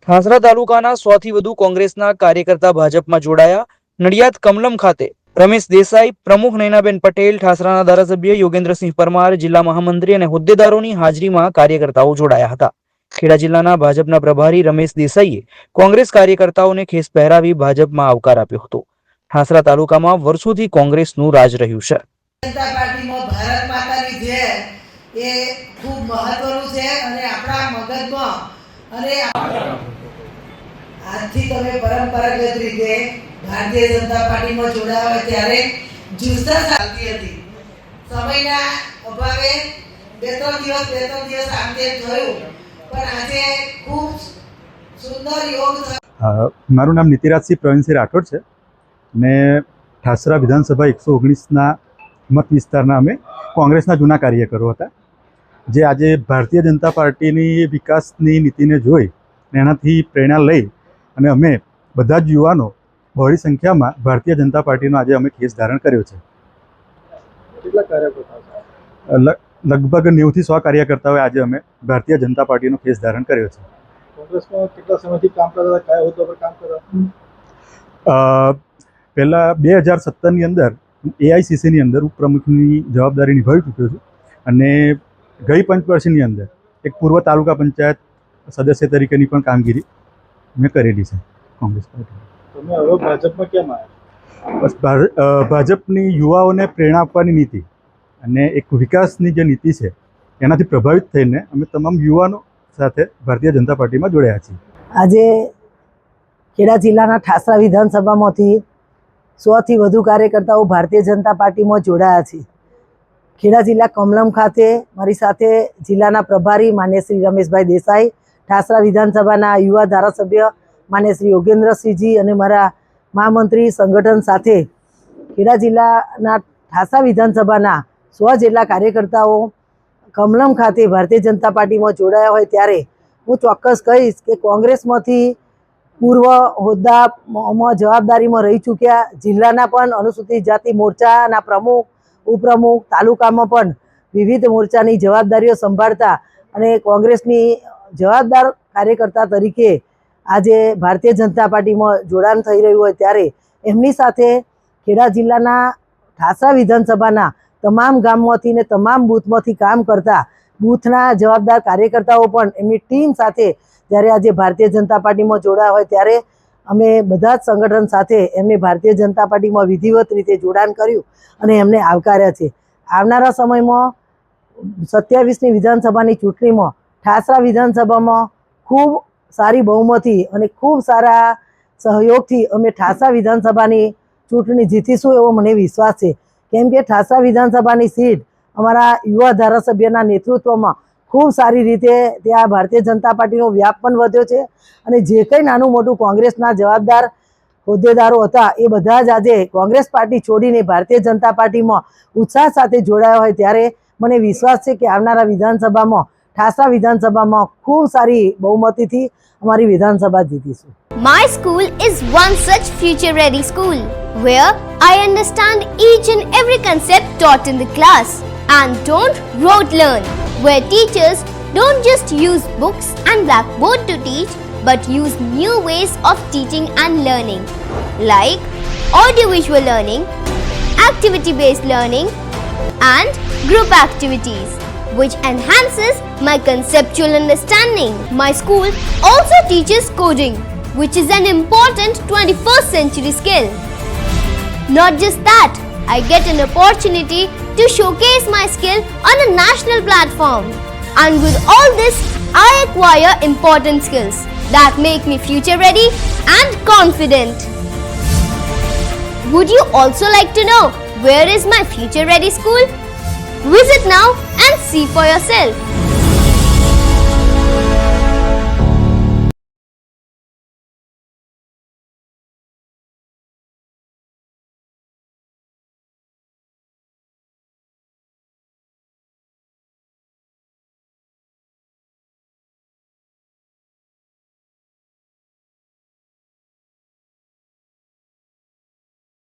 ઠાસરા તાલુકાના 100 થી વધુ કોંગ્રેસના કાર્યકર્તા ભાજપમાં જોડાયા. નડિયાદ કમલમ ખાતે રમેશ દેસાઈ, પ્રમુખ નૈનાબેન પટેલ, ઠાસરાના ધારાસભ્ય યોગેન્દ્રસિંહ પરમાર, જિલ્લા મહામંત્રી અને હોદ્દેદારોની હાજરીમાં કાર્યકર્તાઓ જોડાયા હતા. ખેડા જિલ્લાના ભાજપના પ્રભારી રમેશ દેસાઈએ કોંગ્રેસ કાર્યકર્તાઓને ખેસ પહેરાવી ભાજપમાં આવકાર આપ્યો હતો. ઠાસરા તાલુકામાં વર્ષોથી કોંગ્રેસનું રાજ રહ્યું છે. જનતા પાર્ટીમાં ભારત માતાની જય એ ખૂબ મહત્વનું છે અને આપણા મગજમાં અને આજથી તમે પરંપરાગત રીતે ભારતીય જનતા પાર્ટીમાં જોડાયા ત્યારે જુસ્સા ચાલતી હતી. સમયના અભાવે બે ત્રણ દિવસ આમ તેમ થયું, પણ આજે ખૂબ સુંદર યોગ. મારું નામ નીતિરાજસિંહ પ્રવીણસિંહ રાઠોડ છે ને ઠાસરા વિધાનસભા 119ના મત વિસ્તારના અમે કોંગ્રેસના જૂના કાર્યકરો હતા, જે આજે ભારતીય જનતા પાર્ટીની વિકાસની નીતિને જોઈ ને એનાથી પ્રેરણા લઈ અને અમે બધા જ યુવાનો બહોળી સંખ્યામાં ભારતીય જનતા પાર્ટીનો આજે અમે કેસ ધારણ કર્યો છે. કેટલા કાર્યકર્તાઓ? લગભગ 90 થી 100 કાર્યકર્તાઓએ આજે અમે ભારતીય જનતા પાર્ટીનો કેસ ધારણ કર્યો છે. કોંગ્રેસમાં કેટલા સમયથી કામ કરતા હતા? કયા હોદ્દા પર કામ કરતા? પહેલાં 2017ની અંદર એઆઈસીસીની અંદર ઉપપ્રમુખની જવાબદારી નિભાવી ચૂક્યો છું અને ગઈ પંચવર્ષની અંદર એક પૂર્વ તાલુકા પંચાયત સદસ્ય તરીકેની પણ કામગીરી મેં કરેલી છે કોંગ્રેસ પાર્ટી. તમે હવે ભાજપમાં કેમ આવ્યા? બસ ભાજપની યુવાઓને પ્રેરણા આપવાની નીતિ અને એક વિકાસની જે નીતિ છે એનાથી પ્રભાવિત થઈને અમે તમામ યુવાનો સાથે ભારતીય જનતા પાર્ટીમાં જોડાયા છીએ. આજે ખેડા જિલ્લાના ઠાસરા વિધાનસભામાંથી 100 થી વધુ કાર્યકર્તાઓ ભારતીય જનતા પાર્ટીમાં જોડાયા છે. ખેડા જિલ્લા કમલમ ખાતે મારી સાથે જિલ્લાના પ્રભારી માન્ય શ્રી રમેશભાઈ દેસાઈ, ઠાસરા વિધાનસભાના યુવા ધારાસભ્ય માન્ય શ્રી યોગેન્દ્રસિંહજી અને મારા મહામંત્રી સંગઠન સાથે ખેડા જિલ્લાના ઠાસરા વિધાનસભાના 100 જેટલા કાર્યકર્તાઓ કમલમ ખાતે ભારતીય જનતા પાર્ટીમાં જોડાયા હોય ત્યારે હું ચોક્કસ કહીશ કે કોંગ્રેસમાંથી પૂર્વ હોદ્દામાં જવાબદારીમાં રહી ચૂક્યા, જિલ્લાના પણ અનુસૂચિત જાતિ મોરચાના પ્રમુખ, ઉપપ્રમુખ, તાલુકામાં પણ વિવિધ મોરચાની જવાબદારીઓ સંભાળતા અને કોંગ્રેસની જવાબદાર કાર્યકર્તા તરીકે આજે ભારતીય જનતા પાર્ટીમાં જોડાણ થઈ રહ્યું હોય ત્યારે એમની સાથે ખેડા જિલ્લાના ઠાસરા વિધાનસભાના તમામ ગામમાંથી ને તમામ બૂથમાંથી કામ કરતા બૂથના જવાબદાર કાર્યકર્તાઓ પણ એમની ટીમ સાથે જ્યારે આજે ભારતીય જનતા પાર્ટીમાં જોડાયા હોય ત્યારે અમે બધા જ સંગઠન સાથે એમને ભારતીય જનતા પાર્ટીમાં વિધિવત રીતે જોડાણ કર્યું અને એમને આવકાર્યા છે. આવનારા સમયમાં 27ની વિધાનસભાની ચૂંટણીમાં ઠાસરા વિધાનસભામાં ખૂબ સારી બહુમતી અને ખૂબ સારા સહયોગથી અમે ઠાસરા વિધાનસભાની ચૂંટણી જીતીશું એવો મને વિશ્વાસ છે. કેમ કે ઠાસરા વિધાનસભાની સીટ અમારા યુવા ધારાસભ્યના નેતૃત્વમાં ખૂબ સારી રીતે ત્યાં ભારતીય જનતા પાર્ટીનો વ્યાપ પણ વધ્યો છે અને જે કંઈ નાનું મોટું કોંગ્રેસના જવાબદાર હોદ્દેદારો હતા એ બધા જ આજે કોંગ્રેસ પાર્ટી છોડીને ભારતીય જનતા પાર્ટીમાં ઉત્સાહ સાથે જોડાયા હોય ત્યારે મને વિશ્વાસ છે કે આવનારા વિધાનસભામાં ઠાસરા વિધાનસભામાં ખૂબ સારી બહુમતીથી અમારી વિધાનસભા જીતીશું. My school is one such future-ready school where I understand each and every concept taught in the class and don't rote learn, where teachers don't just use books and blackboard to teach but use new ways of teaching and learning like audiovisual learning, activity-based learning and group activities, which enhances my conceptual understanding. My school also teaches coding, which is an important 21st century skill. Not just that, I get an opportunity to showcase my skill on a national platform. And with all this, I acquire important skills that make me future ready and confident. Would you also like to know where is my future ready school? Visit now and see for yourself.